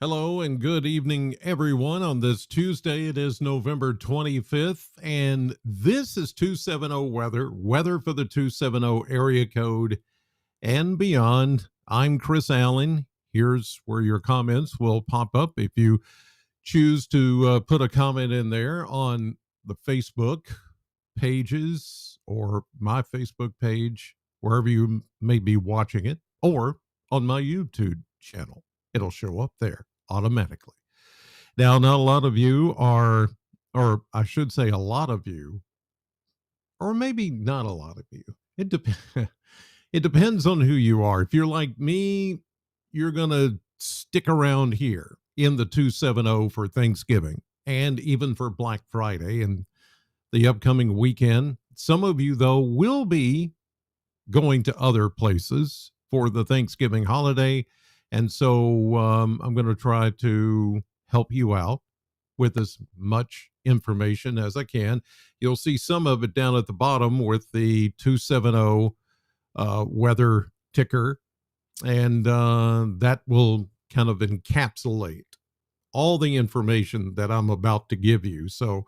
Hello and good evening, everyone. On this Tuesday, it is November 25th, and this is 270 weather for the 270 area code and beyond. I'm Chris Allen. Here's where your comments will pop up if you choose to put a comment in there on the Facebook pages or my Facebook page, wherever you may be watching it, or on my YouTube channel. It'll show up there automatically. Now, not a lot of you are, or I should say, a lot of you, or maybe not a lot of you. It depends. It depends on who you are. If you're like me, you're gonna stick around here in the 270 for Thanksgiving and even for Black Friday and the upcoming weekend. Some of you, though, will be going to other places for the Thanksgiving holiday. And so I'm going to try to help you out with as much information as I can. You'll see some of it down at the bottom with the 270 weather ticker, and that will kind of encapsulate all the information that I'm about to give you. So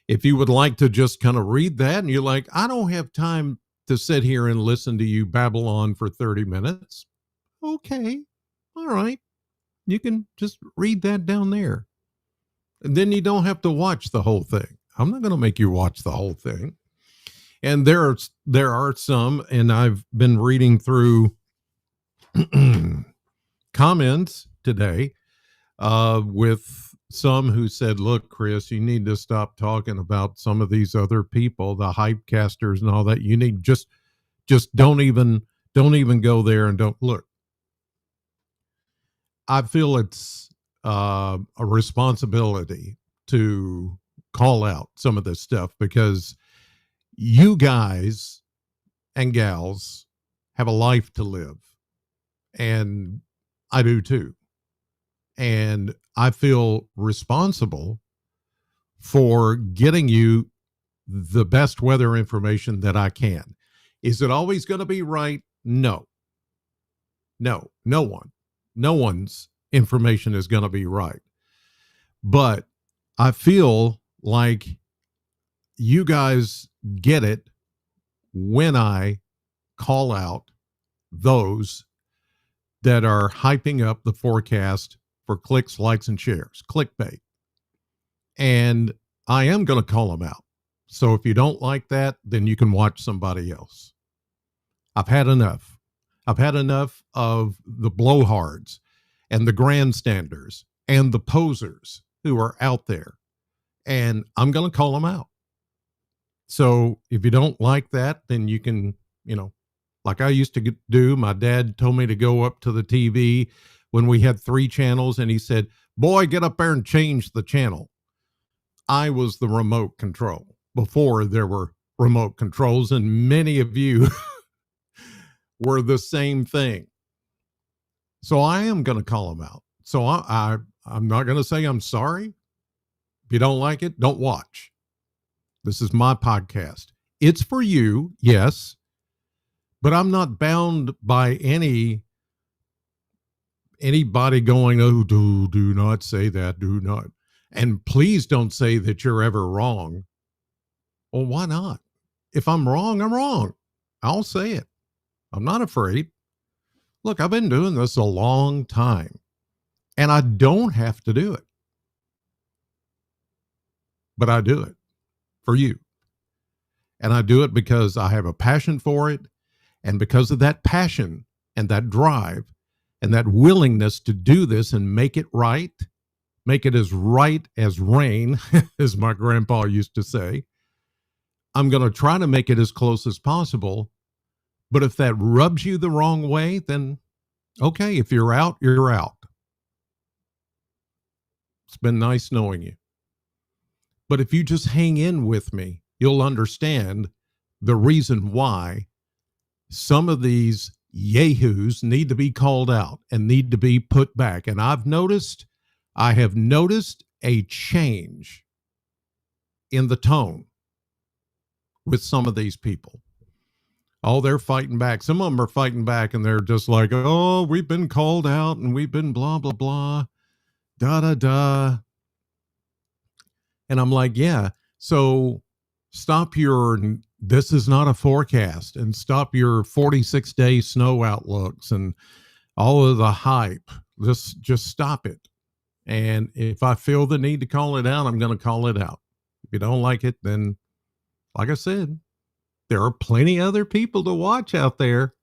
if you would like to just kind of read that and you're like, I don't have time to sit here and listen to you babble on for 30 minutes. Okay. All right. You can just read that down there. And then you don't have to watch the whole thing. I'm not going to make you watch the whole thing. And there are some, and I've been reading through comments today with some who said, look, Chris, you need to stop talking about some of these other people, the hype casters and all that. You need just don't even go there and don't look. I feel it's a responsibility to call out some of this stuff because you guys and gals have a life to live, and I do too. And I feel responsible for getting you the best weather information that I can. Is it always going to be right? No. No one's information is going to be right. But I feel like you guys get it when I call out those that are hyping up the forecast for clicks, likes, and shares, clickbait. And I am going to call them out. So if you don't like that, then you can watch somebody else. I've had enough. I've had enough of the blowhards and the grandstanders and the posers who are out there. And I'm going to call them out. So if you don't like that, then you can, like I used to do. My dad told me to go up to the TV when we had 3 channels, and he said, boy, get up there and change the channel. I was the remote control before there were remote controls, and many of you were the same thing. So I am going to call them out. So I'm not going to say I'm sorry. If you don't like it, don't watch. This is my podcast. It's for you, yes, but I'm not bound by anybody going, oh, do not say that, do not. And please don't say that you're ever wrong. Well, why not? If I'm wrong, I'm wrong. I'll say it. I'm not afraid. Look, I've been doing this a long time, and I don't have to do it. But I do it for you. And I do it because I have a passion for it. And because of that passion and that drive and that willingness to do this and make it right, make it as right as rain, as my grandpa used to say, I'm going to try to make it as close as possible. But if that rubs you the wrong way, then okay, if you're out, you're out. It's been nice knowing you. But if you just hang in with me, you'll understand the reason why some of these yahoos need to be called out and need to be put back. And I have noticed a change in the tone with some of these people. Oh, they're fighting back. Some of them are fighting back and they're just like, oh, we've been called out and we've been blah, blah, blah. da da da. And I'm like, yeah. So stop your this is not a forecast, and stop your 46-day snow outlooks and all of the hype. Just stop it. And if I feel the need to call it out, I'm going to call it out. If you don't like it, then like I said, there are plenty other people to watch out there.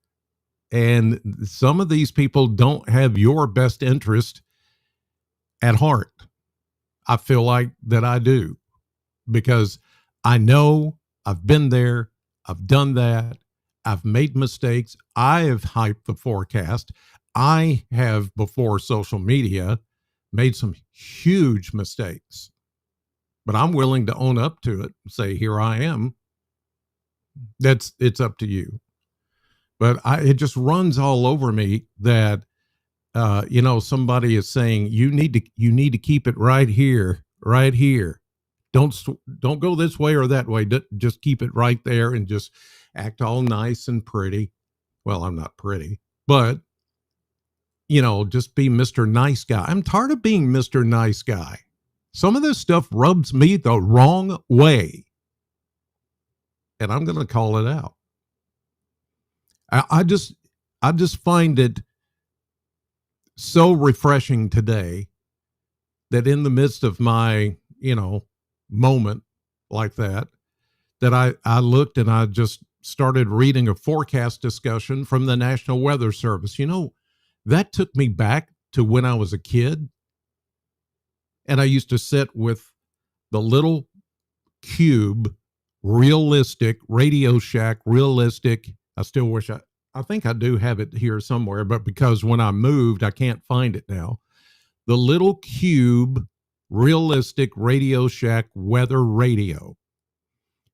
And some of these people don't have your best interest at heart. I feel like that I do, because I know I've been there, I've done that, I've made mistakes, I have hyped the forecast. I have, before social media, made some huge mistakes, but I'm willing to own up to it and say, here I am. It's up to you. But it just runs all over me that somebody is saying you need to keep it right here, right here. Don't go this way or that way. Just keep it right there and just act all nice and pretty. Well, I'm not pretty, but just be Mr. Nice Guy. I'm tired of being Mr. Nice Guy. Some of this stuff rubs me the wrong way, and I'm going to call it out. I just find it so refreshing today that in the midst of my, moment like that I looked and I just started reading a forecast discussion from the National Weather Service. That took me back to when I was a kid, and I used to sit with the little cube realistic Radio Shack realistic. I still wish I think I do have it here somewhere, but because when I moved, I can't find it now. The little cube realistic Radio Shack weather radio.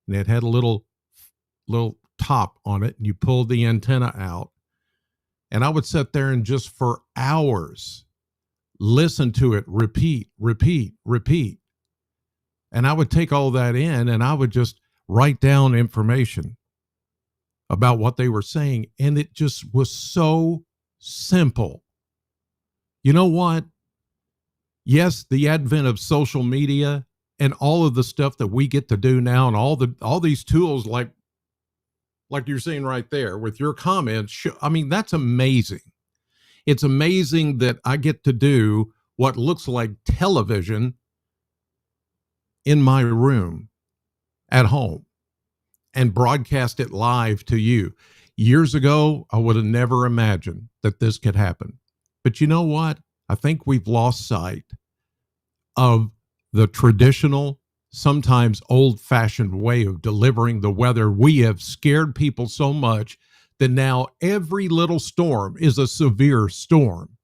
And it had a little top on it, and you pulled the antenna out. And I would sit there and just for hours listen to it, repeat. And I would take all that in, and I would just write down information about what they were saying. And it just was so simple. You know what? Yes, the advent of social media and all of the stuff that we get to do now, and all these tools like you're seeing right there with your comments, that's amazing. It's amazing that I get to do what looks like television in my room at home and broadcast it live to you. Years ago, I would have never imagined that this could happen. But you know what? I think we've lost sight of the traditional, sometimes old-fashioned way of delivering the weather. We have scared people so much that now every little storm is a severe storm.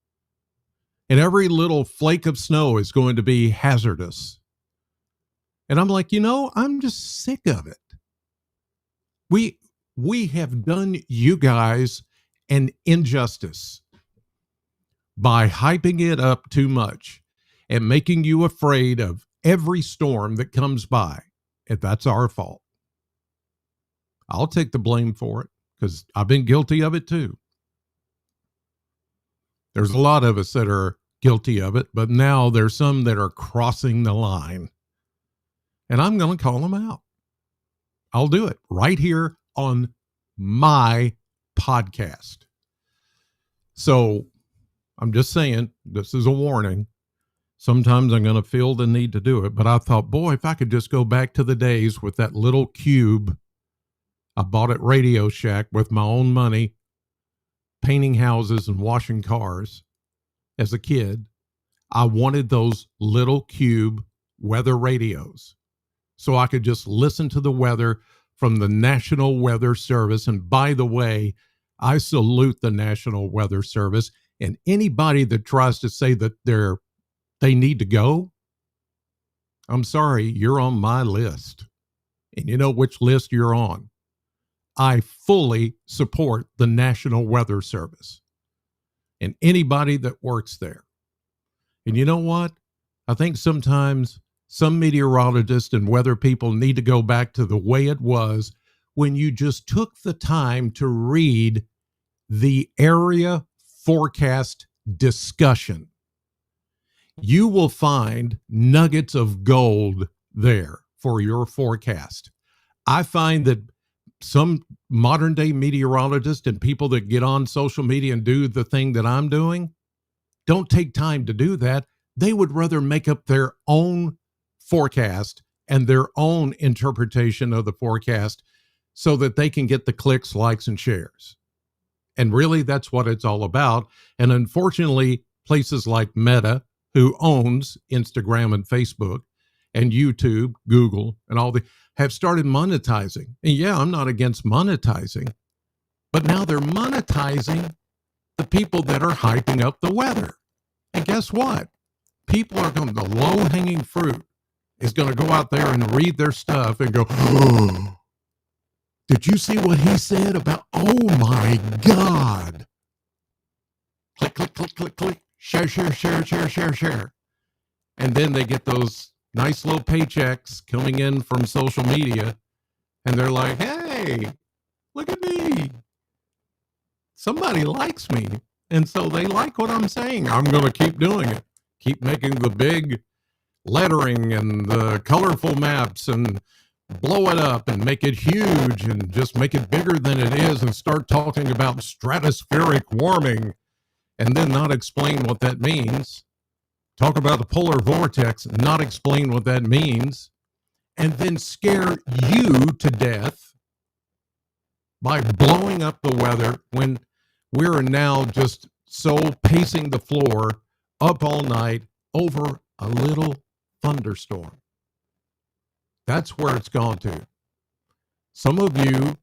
And every little flake of snow is going to be hazardous. And I'm like, I'm just sick of it. We have done you guys an injustice by hyping it up too much and making you afraid of every storm that comes by. And that's our fault. I'll take the blame for it because I've been guilty of it too. There's a lot of us that are guilty of it, but now there's some that are crossing the line. And I'm going to call them out. I'll do it right here on my podcast. So I'm just saying, this is a warning. Sometimes I'm going to feel the need to do it. But I thought, boy, if I could just go back to the days with that little cube I bought at Radio Shack with my own money, painting houses and washing cars as a kid. I wanted those little cube weather radios so I could just listen to the weather from the National Weather Service. And by the way, I salute the National Weather Service, and anybody that tries to say that they need to go, I'm sorry, you're on my list. And you know which list you're on. I fully support the National Weather Service and anybody that works there. And you know what? I think sometimes some meteorologists and weather people need to go back to the way it was when you just took the time to read the area forecast discussion. You will find nuggets of gold there for your forecast. I find that some modern day meteorologists and people that get on social media and do the thing that I'm doing don't take time to do that. They would rather make up their own forecast and their own interpretation of the forecast so that they can get the clicks, likes, and shares. And really, that's what it's all about. And unfortunately, places like Meta, who owns Instagram and Facebook and YouTube, Google, and all have started monetizing. And yeah, I'm not against monetizing, but now they're monetizing the people that are hyping up the weather. And guess what? People are going to, the low-hanging fruit is going to go out there and read their stuff and go, oh, did you see what he said about, oh my God. Click, click, click, click, click, share, share, share, share, share, share. And then they get those nice little paychecks coming in from social media. And they're like, hey, look at me. Somebody likes me. And so they like what I'm saying. I'm going to keep doing it. Keep making the big lettering and the colorful maps and blow it up and make it huge and just make it bigger than it is and start talking about stratospheric warming and then not explain what that means. Talk about the polar vortex, not explain what that means, and then scare you to death by blowing up the weather when we're now just so pacing the floor up all night over a little thunderstorm. That's where it's gone to. Some of you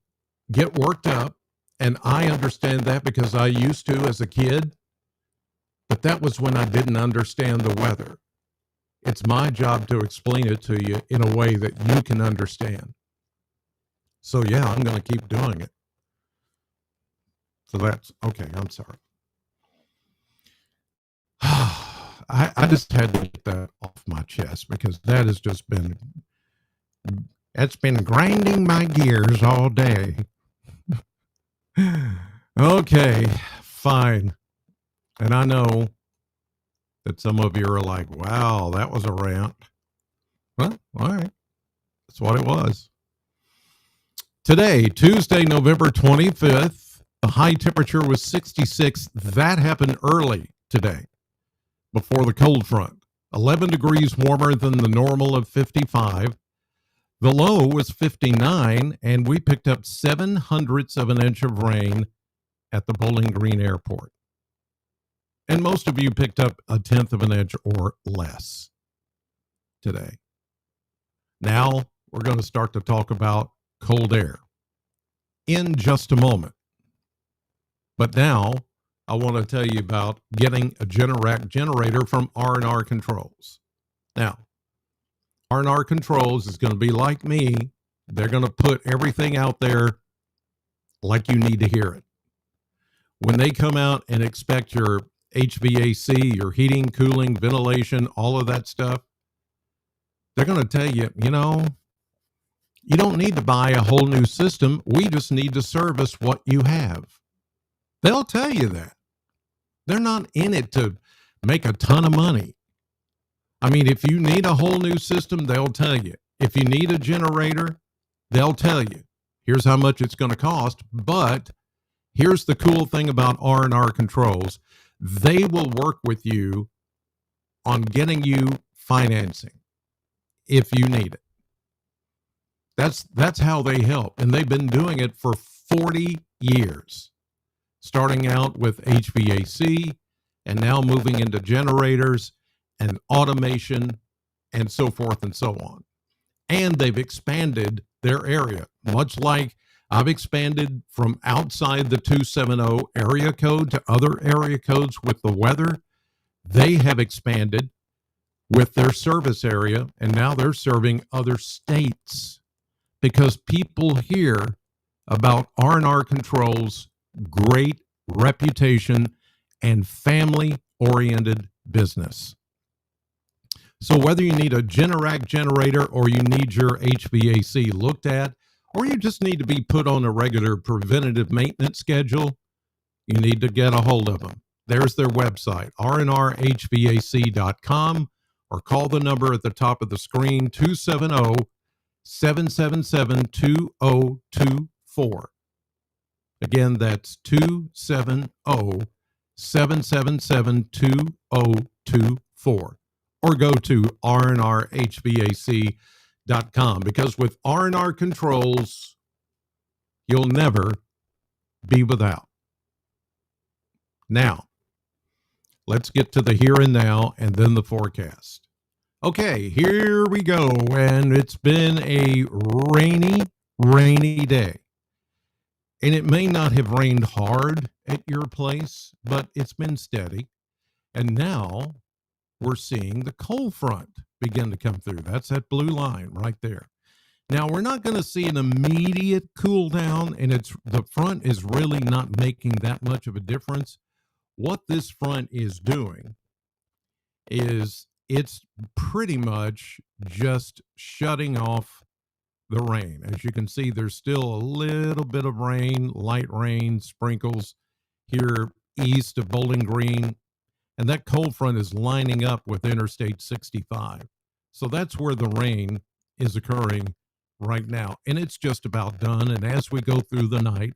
get worked up, and I understand that because I used to as a kid, but that was when I didn't understand the weather. It's my job to explain it to you in a way that you can understand. So yeah, I'm going to keep doing it. So that's okay. I'm sorry. I just had to get that off my chest because that has just been, it's been grinding my gears all day. Okay, fine. And I know that some of you are like, wow, that was a rant. Well, all right. That's what it was. Today, Tuesday, November 25th, the high temperature was 66. That happened early today, before the cold front. 11 degrees warmer than the normal of 55. The low was 59, and we picked up 0.07 of an inch of rain at the Bowling Green Airport. And most of you picked up 1/10 of an inch or less today. Now we're going to start to talk about cold air in just a moment. But now I want to tell you about getting a Generac generator from R&R Controls. Now, R&R Controls is going to be like me. They're going to put everything out there like you need to hear it. When they come out and expect your HVAC, your heating, cooling, ventilation, all of that stuff, they're going to tell you, you don't need to buy a whole new system. We just need to service what you have. They'll tell you that. They're not in it to make a ton of money. I mean, if you need a whole new system, they'll tell you. If you need a generator, they'll tell you. Here's how much it's going to cost. But here's the cool thing about R&R Controls. They will work with you on getting you financing if you need it. That's how they help. And they've been doing it for 40 years, starting out with HVAC and now moving into generators and automation and so forth and so on. And they've expanded their area, much like I've expanded from outside the 270 area code to other area codes with the weather. They have expanded with their service area, and now they're serving other states because people hear about R&R Controls' great reputation and family-oriented business. So whether you need a Generac generator or you need your HVAC looked at, or you just need to be put on a regular preventative maintenance schedule, you need to get a hold of them. There's their website, rnrhvac.com, or call the number at the top of the screen, 270-777-2024. Again, that's 270-777-2024. Or go to rnrhvac.com, because with R&R Controls, you'll never be without. Now, let's get to the here and now and then the forecast. Okay, here we go. And it's been a rainy day. And it may not have rained hard at your place, but it's been steady. And now we're seeing the cold front begin to come through. That's that blue line right there. Now, we're not going to see an immediate cool down, and the front is really not making that much of a difference. What this front is doing is it's pretty much just shutting off the rain. As you can see, there's still a little bit of rain, light rain, sprinkles here east of Bowling Green. And that cold front is lining up with Interstate 65. So that's where the rain is occurring right now. And it's just about done. And as we go through the night,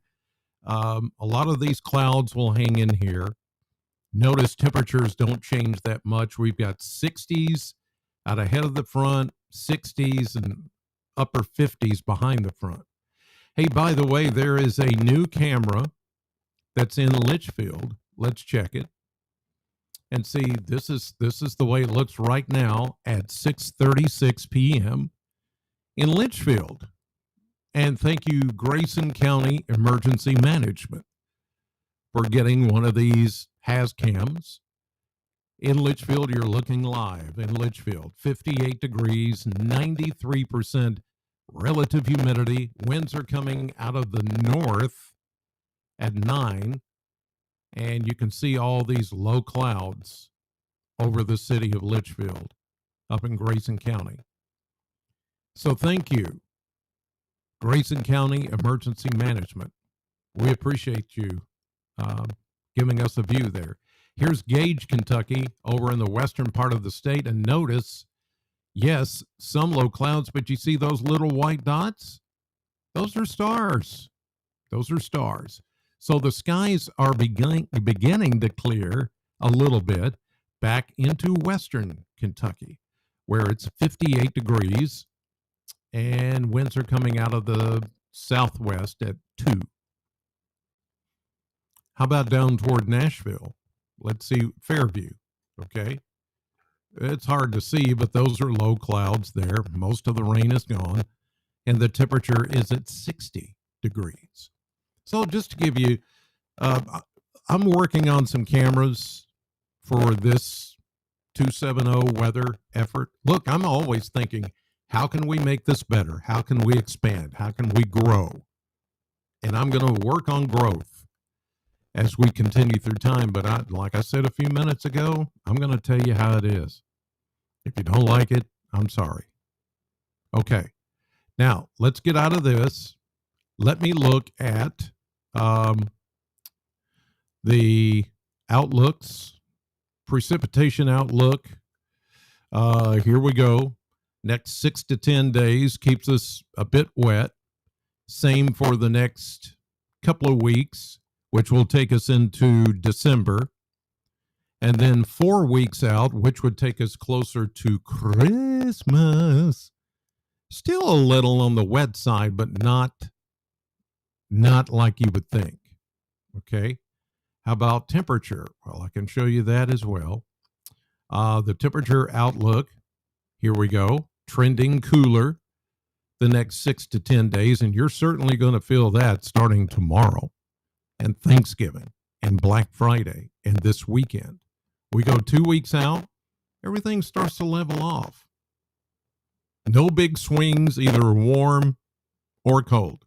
a lot of these clouds will hang in here. Notice temperatures don't change that much. We've got 60s out ahead of the front, 60s and upper 50s behind the front. Hey, by the way, there is a new camera that's in Litchfield. Let's check it and see. This is the way it looks right now at 6:36 p.m. in Litchfield. And thank you, Grayson County Emergency Management, for getting one of these Hazcams. In Litchfield, you're looking live in Litchfield. 58 degrees, 93% relative humidity. Winds are coming out of the north at 9. And you can see all these low clouds over the city of Litchfield up in Grayson County. So thank you, Grayson County Emergency Management. We appreciate you giving us a view there. Here's Gage, Kentucky, over in the western part of the state. And notice, yes, some low clouds, but you see those little white dots? Those are stars. Those are stars. So the skies are beginning to clear a little bit back into western Kentucky, where it's 58 degrees and winds are coming out of the southwest at 2. How about down toward Nashville? Let's see, Fairview, okay? It's hard to see, but those are low clouds there. Most of the rain is gone, and the temperature is at 60 degrees. So just to give you, I'm working on some cameras for this 270 weather effort. Look, I'm always thinking, how can we make this better? How can we expand? How can we grow? And I'm going to work on growth as we continue through time. But like I said a few minutes ago, I'm going to tell you how it is. If you don't like it, I'm sorry. Okay. Now, let's get out of this. Let me look at the outlooks, precipitation outlook. Here we go. Next 6 to 10 days keeps us a bit wet. Same for the next couple of weeks, which will take us into December. And then 4 weeks out, which would take us closer to Christmas. Still a little on the wet side, but not like you would think. Okay. How about temperature? Well, I can show you that as well. The temperature outlook, here we go, trending cooler the next 6 to 10 days. And you're certainly going to feel that starting tomorrow and Thanksgiving and Black Friday and this weekend. We go 2 weeks out, everything starts to level off. No big swings, either warm or cold.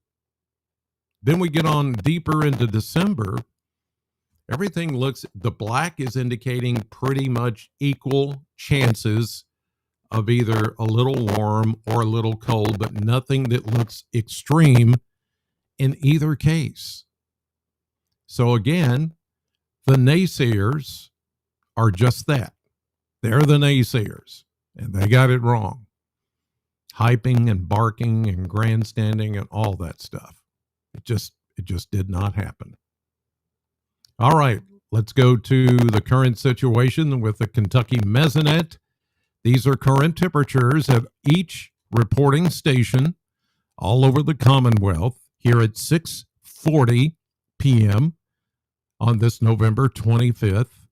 Then we get on deeper into December. Everything looks, the black is indicating pretty much equal chances of either a little warm or a little cold, but nothing that looks extreme in either case. So again, the naysayers are just that. They're the naysayers, and they got it wrong. Hyping and barking and grandstanding and all that stuff. It just did not happen. All right, let's go to the current situation with the Kentucky Mesonet. These are current temperatures at each reporting station all over the Commonwealth here at 6:40 p.m. on this November 25th.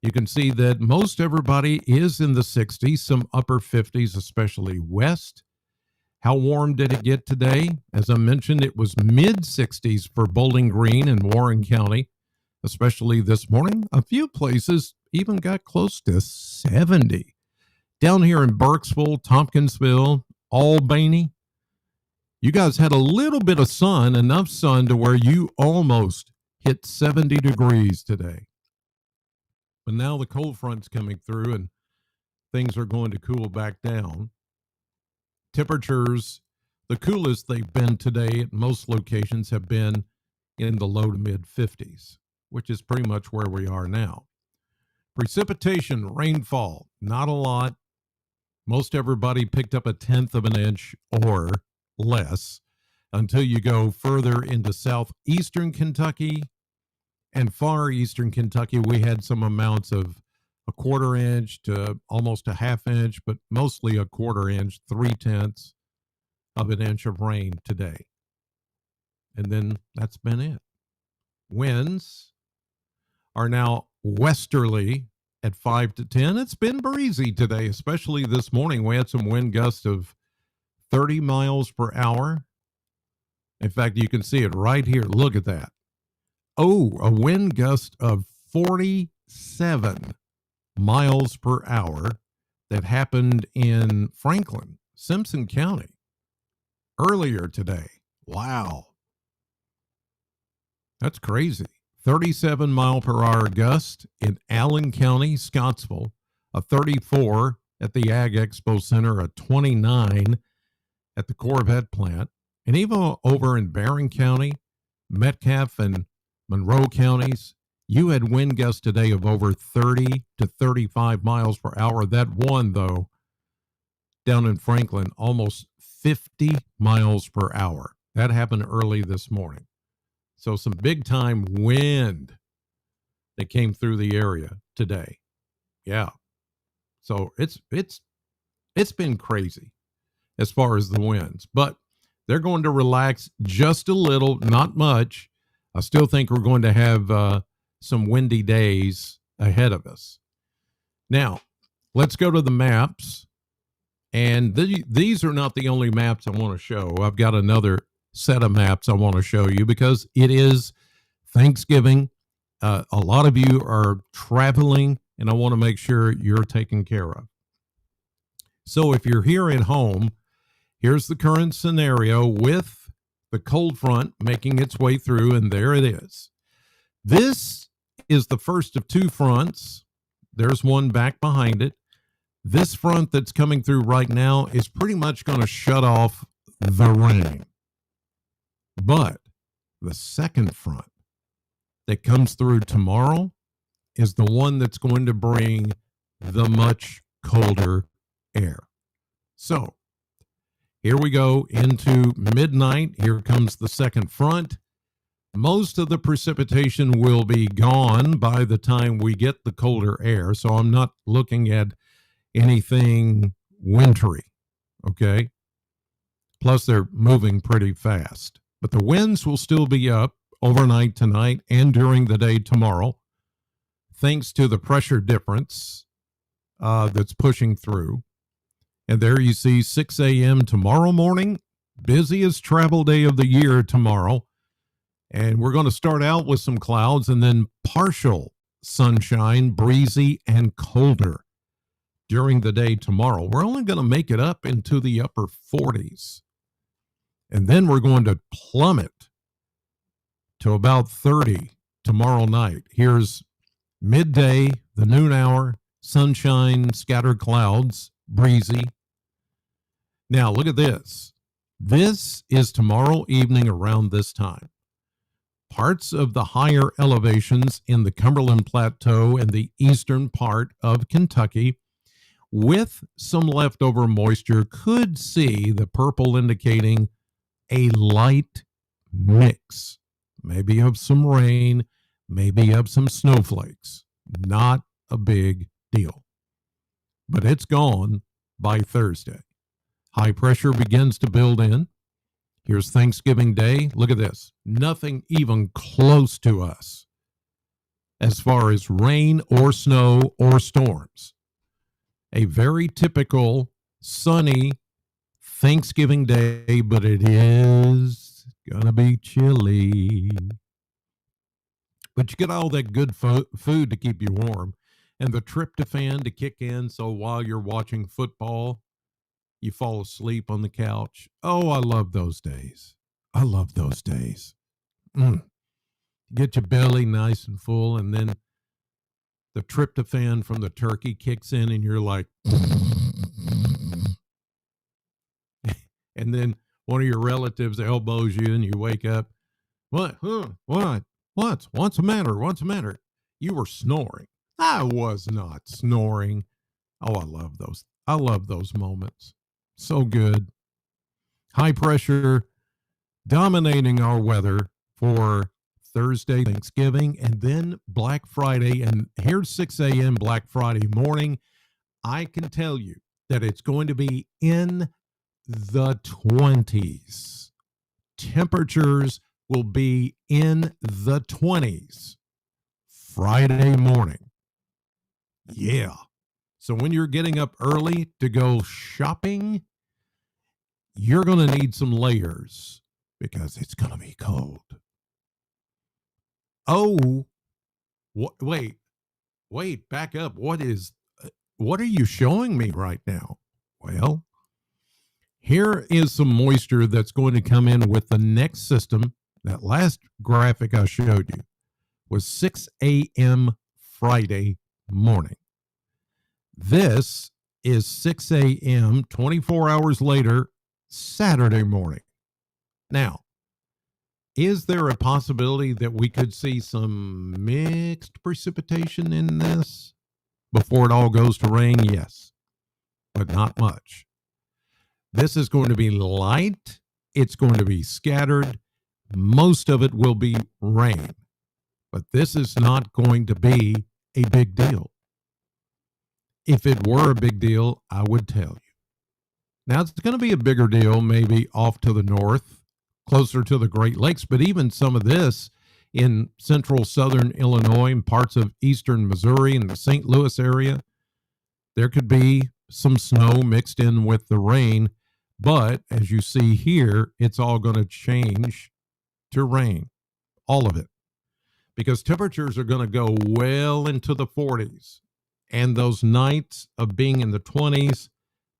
You can see that most everybody is in the 60s, some upper 50s, especially west. How warm did it get today? As I mentioned, it was mid-60s for Bowling Green and Warren County, especially this morning. A few places even got close to 70. Down here in Burkesville, Tompkinsville, Albany, you guys had a little bit of sun, enough sun to where you almost hit 70 degrees today. But now the cold front's coming through and things are going to cool back down. Temperatures, the coolest they've been today at most locations have been in the low to mid 50s, which is pretty much where we are now. Precipitation, rainfall, not a lot. Most everybody picked up 1/10 of an inch or less until you go further into southeastern Kentucky and far eastern Kentucky. We had some amounts of 1/4 inch to almost a 1/2 inch, but mostly 1/4 inch, 3/10 of an inch of rain today. And then that's been it. Winds are now westerly at 5 to 10. It's been breezy today, especially this morning. We had some wind gusts of 30 miles per hour. In fact, you can see it right here. Look at that. Oh, a wind gust of 47 miles per hour that happened in Franklin, Simpson County earlier today. Wow. That's crazy. 37 mile per hour gust in Allen County, Scottsville, a 34 at the Ag Expo Center, a 29 at the Corvette plant, and even over in Barron County, Metcalfe and Monroe counties, you had wind gusts today of over 30 to 35 miles per hour. That one, though, down in Franklin, almost 50 miles per hour. That happened early this morning. So some big time wind that came through the area today. Yeah. So it's been crazy as far as the winds, but they're going to relax just a little, not much. I still think we're going to have some windy days ahead of us. Now, let's go to the maps. And these are not the only maps I want to show. I've got another set of maps I want to show you because it is Thanksgiving. A lot of you are traveling, and I want to make sure you're taken care of. So if you're here at home, here's the current scenario with the cold front making its way through, and there it is. This is the first of two fronts. There's one back behind it. This front that's coming through right now is pretty much going to shut off the rain. But the second front that comes through tomorrow is the one that's going to bring the much colder air. So here we go into midnight. Here comes the second front. Most of the precipitation will be gone by the time we get the colder air. So I'm not looking at anything wintry, okay? Plus, they're moving pretty fast. But the winds will still be up overnight tonight and during the day tomorrow, thanks to the pressure difference that's pushing through. And there you see 6 a.m. tomorrow morning, busiest travel day of the year tomorrow. And we're going to start out with some clouds and then partial sunshine, breezy and colder during the day tomorrow. We're only going to make it up into the upper 40s. And then we're going to plummet to about 30 tomorrow night. Here's midday, the noon hour, sunshine, scattered clouds, breezy. Now, look at this. This is tomorrow evening around this time. parts of the higher elevations in the Cumberland Plateau and the eastern part of Kentucky, with some leftover moisture, could see the purple indicating a light mix, maybe of some rain, maybe of some snowflakes. Not a big deal. But it's gone by Thursday. High pressure begins to build in. Here's Thanksgiving Day. Look at this. Nothing even close to us as far as rain or snow or storms. A very typical sunny Thanksgiving Day, but it is going to be chilly. But you get all that good food to keep you warm and the tryptophan to kick in, so while you're watching football, you fall asleep on the couch. Oh, I love those days. I love those days. Get your belly nice and full, and then the tryptophan from the turkey kicks in, and you're like, and then one of your relatives elbows you, and you wake up. What? What's the matter? What's the matter? You were snoring. I was not snoring. Oh, I love those. I love those moments. So good. High pressure dominating our weather for Thursday, Thanksgiving, and then Black Friday. And here's 6 a.m. Black Friday morning. I can tell you that it's going to be in the 20s. Temperatures will be in the 20s Friday morning. Yeah. So when you're getting up early to go shopping, you're going to need some layers because it's going to be cold. Oh, wait, back up. What are you showing me right now? Well, here is some moisture that's going to come in with the next system. That last graphic I showed you was 6 a.m. Friday morning. This is 6 a.m., 24 hours later, Saturday morning. Now, is there a possibility that we could see some mixed precipitation in this before it all goes to rain? Yes, but not much. This is going to be light. It's going to be scattered. Most of it will be rain, but this is not going to be a big deal. If it were a big deal, I would tell you. Now, it's going to be a bigger deal maybe off to the north, closer to the Great Lakes, but even some of this in central southern Illinois and parts of eastern Missouri and the St. Louis area, there could be some snow mixed in with the rain, but as you see here, it's all going to change to rain, all of it, because temperatures are going to go well into the 40s. And those nights of being in the 20s,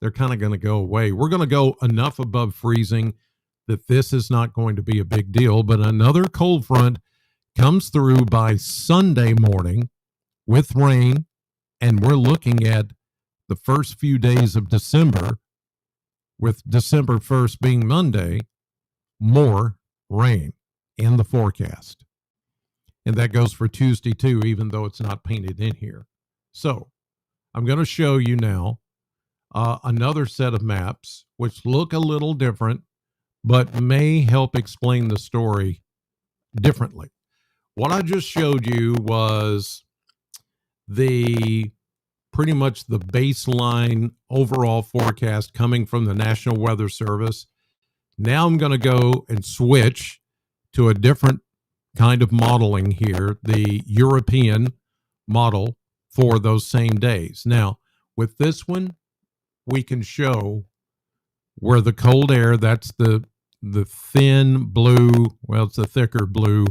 they're kind of going to go away. We're going to go enough above freezing that this is not going to be a big deal. But another cold front comes through by Sunday morning with rain. And we're looking at the first few days of December, with December 1st being Monday, more rain in the forecast. And that goes for Tuesday too, even though it's not painted in here. So I'm going to show you now another set of maps, which look a little different, but may help explain the story differently. What I just showed you was pretty much the baseline overall forecast coming from the National Weather Service. Now I'm going to go and switch to a different kind of modeling here, the European model for those same days. Now, with this one, we can show where the cold air, that's the thin blue, well, it's a thicker blue,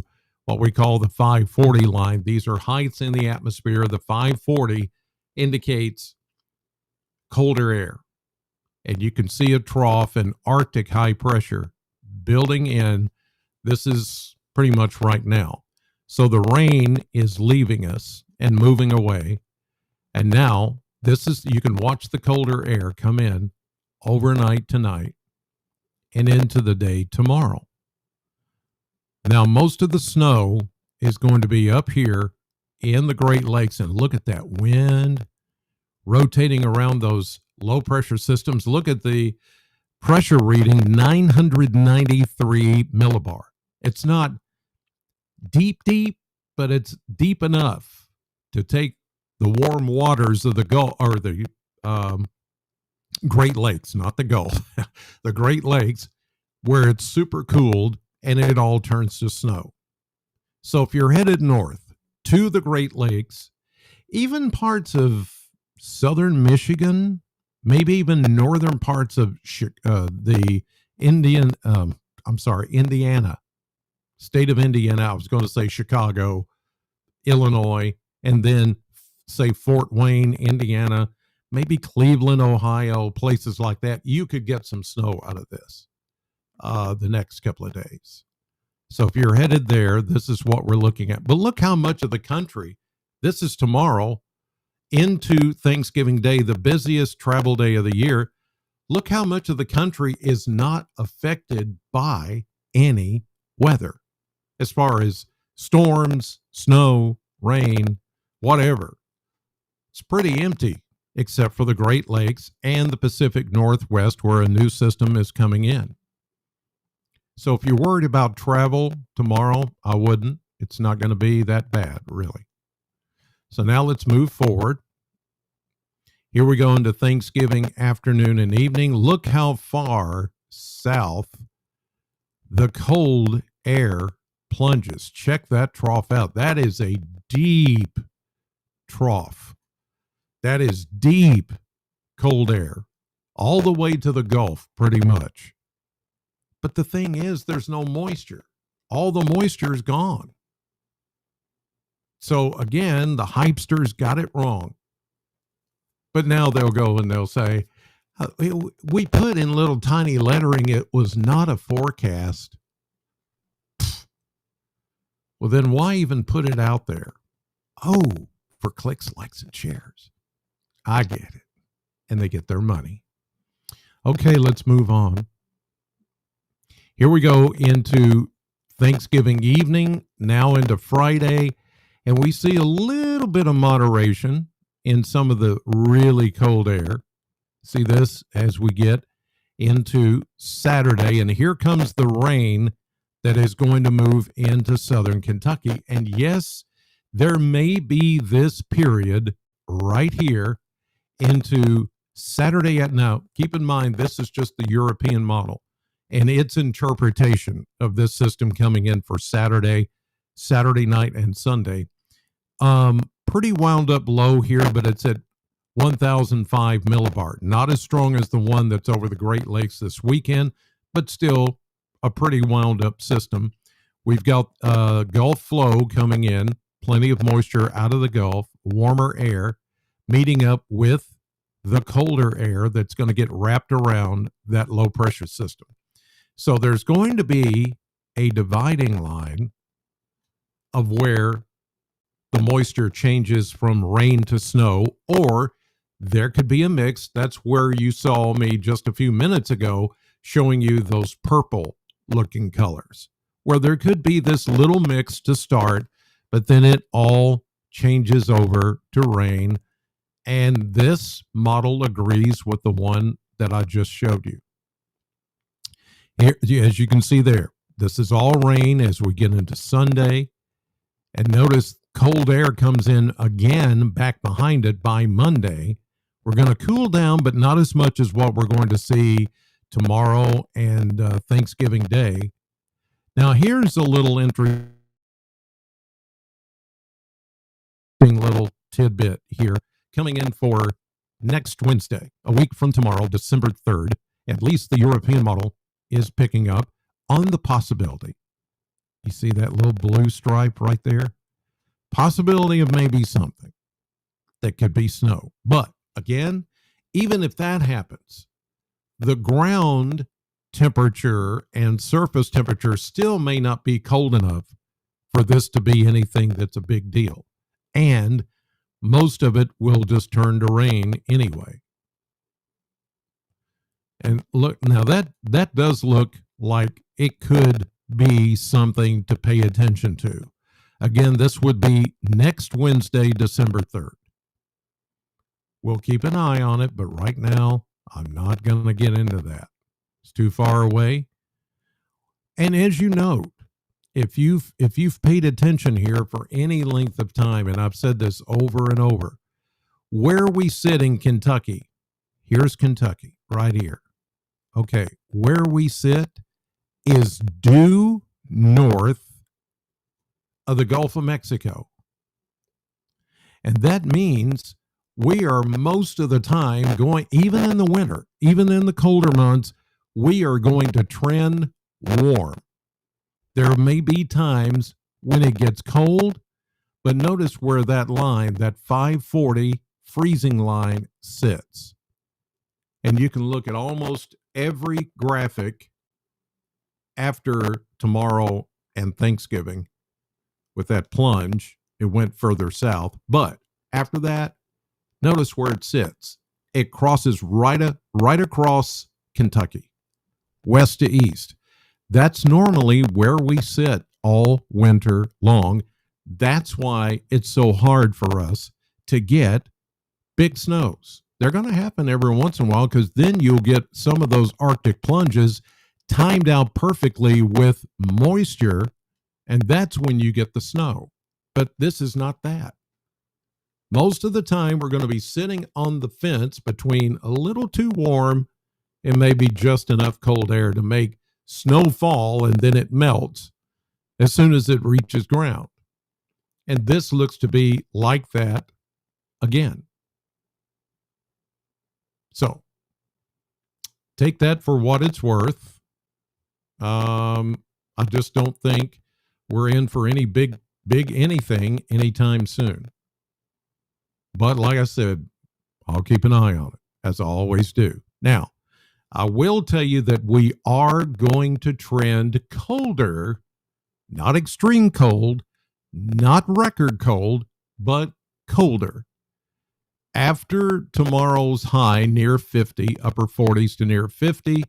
what we call the 540 line. These are heights in the atmosphere. The 540 indicates colder air. And you can see a trough and Arctic high pressure building in. This is pretty much right now. So the rain is leaving us and moving away. And now you can watch the colder air come in overnight tonight and into the day tomorrow. Now, most of the snow is going to be up here in the Great Lakes, and look at that wind rotating around those low pressure systems. Look at the pressure reading, 993 millibar. It's not deep, but it's deep enough to take the warm waters of the Gulf, or the Great Lakes, not the Gulf, the Great Lakes, where it's super cooled and it all turns to snow. So if you're headed north to the Great Lakes, even parts of southern Michigan, maybe even northern parts of the Indiana, state of Indiana. I was going to say Chicago, Illinois, and then say Fort Wayne, Indiana, maybe Cleveland, Ohio, places like that. You could get some snow out of this the next couple of days. So if you're headed there, this is what we're looking at. But look how much of the country, this is tomorrow into Thanksgiving Day, the busiest travel day of the year. Look how much of the country is not affected by any weather as far as storms, snow, rain, whatever. It's pretty empty except for the Great Lakes and the Pacific Northwest, where a new system is coming in. So if you're worried about travel tomorrow, I wouldn't. It's not going to be that bad, really. So now let's move forward. Here we go into Thanksgiving afternoon and evening. Look how far south the cold air plunges. Check that trough out. That is a deep trough. That is deep cold air all the way to the Gulf, pretty much. But the thing is, there's no moisture. All the moisture is gone. So again, the hypesters got it wrong. But now they'll go and they'll say, we put in little tiny lettering, it was not a forecast. Well, then why even put it out there? Oh, for clicks, likes, and shares. I get it. And they get their money. Okay, let's move on. Here we go into Thanksgiving evening, now into Friday, and we see a little bit of moderation in some of the really cold air. See this as we get into Saturday, and here comes the rain that is going to move into southern Kentucky. And yes, there may be this period right here into Saturday at now. Keep in mind, this is just the European model and its interpretation of this system coming in for Saturday night and Sunday. Pretty wound up low here, but it's at 1,005 millibar. Not as strong as the one that's over the Great Lakes this weekend, but still a pretty wound up system. We've got Gulf flow coming in, plenty of moisture out of the Gulf, warmer air meeting up with the colder air that's going to get wrapped around that low pressure system. So there's going to be a dividing line of where the moisture changes from rain to snow, or there could be a mix. That's where you saw me just a few minutes ago showing you those purple looking colors, where there could be this little mix to start, but then it all changes over to rain. And this model agrees with the one that I just showed you. Here, as you can see there, this is all rain as we get into Sunday. And notice cold air comes in again back behind it by Monday. We're going to cool down, but not as much as what we're going to see tomorrow and Thanksgiving Day. Now, here's a little interesting little tidbit here coming in for next Wednesday, a week from tomorrow, December 3rd. At least the European model is picking up on the possibility. You see that little blue stripe right there? Possibility of maybe something that could be snow. But again, even if that happens, the ground temperature and surface temperature still may not be cold enough for this to be anything that's a big deal. And most of it will just turn to rain anyway. And look, now that does look like it could be something to pay attention to. Again, this would be next Wednesday, December 3rd. We'll keep an eye on it, but right now, I'm not going to get into that. It's too far away. And as you note, if you've paid attention here for any length of time, and I've said this over and over, where we sit in Kentucky, here's Kentucky right here. Okay, where we sit is due north of the Gulf of Mexico. And that means we are most of the time going, even in the winter, even in the colder months, we are going to trend warm. There may be times when it gets cold, but notice where that line, that 540 freezing line, sits. And you can look at almost every graphic after tomorrow and Thanksgiving with that plunge. It went further south. But after that, notice where it sits. It crosses right across Kentucky, west to east. That's normally where we sit all winter long. That's why it's so hard for us to get big snows. They're going to happen every once in a while because then you'll get some of those Arctic plunges timed out perfectly with moisture, and that's when you get the snow. But this is not that. Most of the time, we're going to be sitting on the fence between a little too warm and maybe just enough cold air to make snow fall, and then it melts as soon as it reaches ground. And this looks to be like that again. So take that for what it's worth. I just don't think we're in for any big anything anytime soon. But like I said, I'll keep an eye on it, as I always do. Now, I will tell you that we are going to trend colder, not extreme cold, not record cold, but colder. After tomorrow's high near 50, upper 40s to near 50,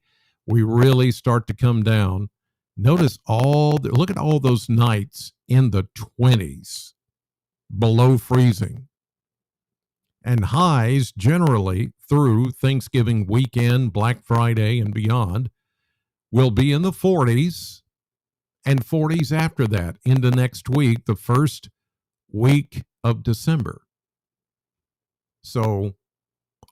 we really start to come down. Notice look at all those nights in the 20s, below freezing. And highs generally through Thanksgiving weekend, Black Friday, and beyond will be in the 40s and 40s after that into next week, the first week of December. So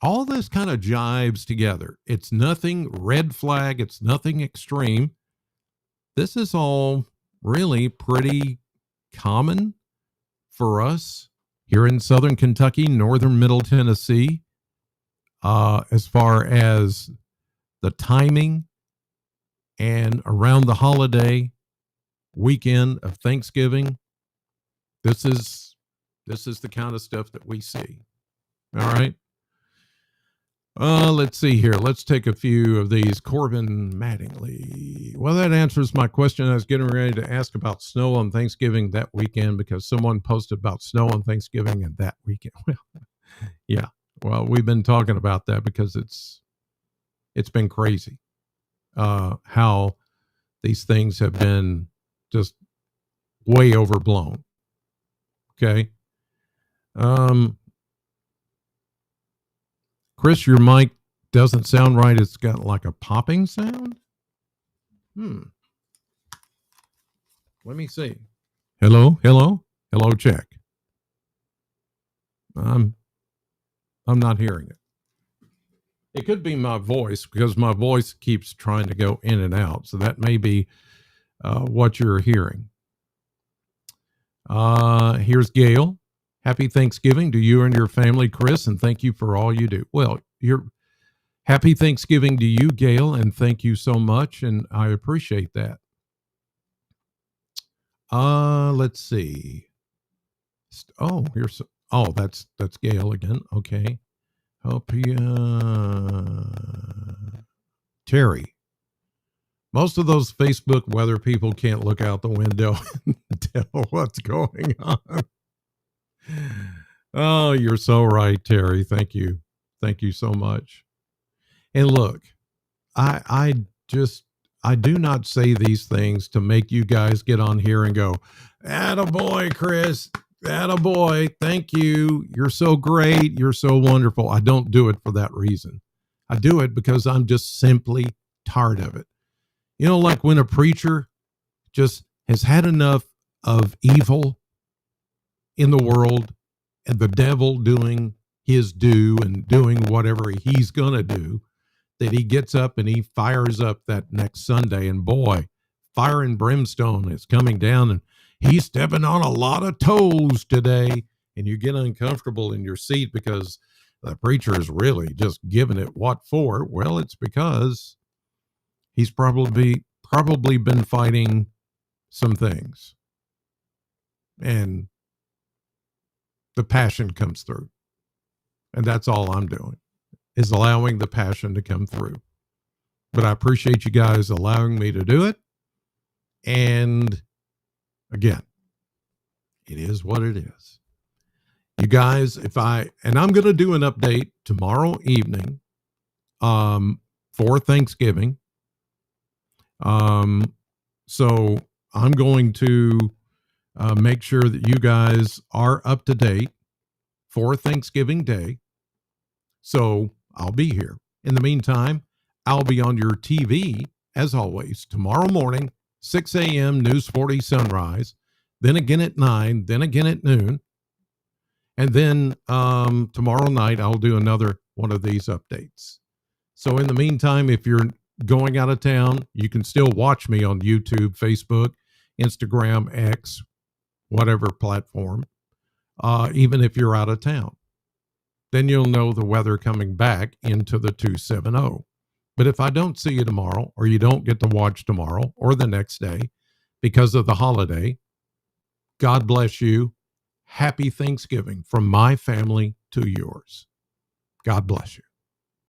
all this kind of jives together. It's nothing red flag. It's nothing extreme. This is all really pretty common for us here in Southern Kentucky, Northern Middle Tennessee, as far as the timing and around the holiday weekend of Thanksgiving. This is the kind of stuff that we see. All right. Let's see here. Let's take a few of these. Corbin Mattingly. Well, that answers my question. I was getting ready to ask about snow on Thanksgiving that weekend because someone posted about snow on Thanksgiving and that weekend. Well, yeah. Well, we've been talking about that because it's been crazy how these things have been just way overblown. Okay. Chris, your mic doesn't sound right. It's got like a popping sound. Let me see. Hello, check. I'm not hearing it. It could be my voice because my voice keeps trying to go in and out. So that may be what you're hearing. Here's Gail. Happy Thanksgiving to you and your family, Chris, and thank you for all you do. Well, happy Thanksgiving to you, Gail, and thank you so much, and I appreciate that. Let's see. That's Gail again. Okay. Hope you, Terry. Most of those Facebook weather people can't look out the window and tell what's going on. Oh, you're so right, Terry. Thank you. Thank you so much. And look, I I do not say these things to make you guys get on here and go, "Attaboy, Chris. Attaboy. Thank you. You're so great. You're so wonderful." I don't do it for that reason. I do it because I'm just simply tired of it. You know, like when a preacher just has had enough of evil in the world and the devil doing his due and doing whatever he's going to do, that he gets up and he fires up that next Sunday, and boy, fire and brimstone is coming down, and he's stepping on a lot of toes today, and you get uncomfortable in your seat because the preacher is really just giving it what for. Well, it's because he's probably been fighting some things, and the passion comes through. And that's all I'm doing, is allowing the passion to come through. But I appreciate you guys allowing me to do it. And again, it is what it is. You guys, I'm going to do an update tomorrow evening for Thanksgiving. So I'm going to make sure that you guys are up to date for Thanksgiving Day. So I'll be here. In the meantime, I'll be on your TV, as always, tomorrow morning, 6 a.m. News 40 Sunrise, then again at 9, then again at noon. And then tomorrow night, I'll do another one of these updates. So in the meantime, if you're going out of town, you can still watch me on YouTube, Facebook, Instagram, X, whatever platform, even if you're out of town. Then you'll know the weather coming back into the 270. But if I don't see you tomorrow, or you don't get to watch tomorrow or the next day because of the holiday, God bless you. Happy Thanksgiving from my family to yours. God bless you.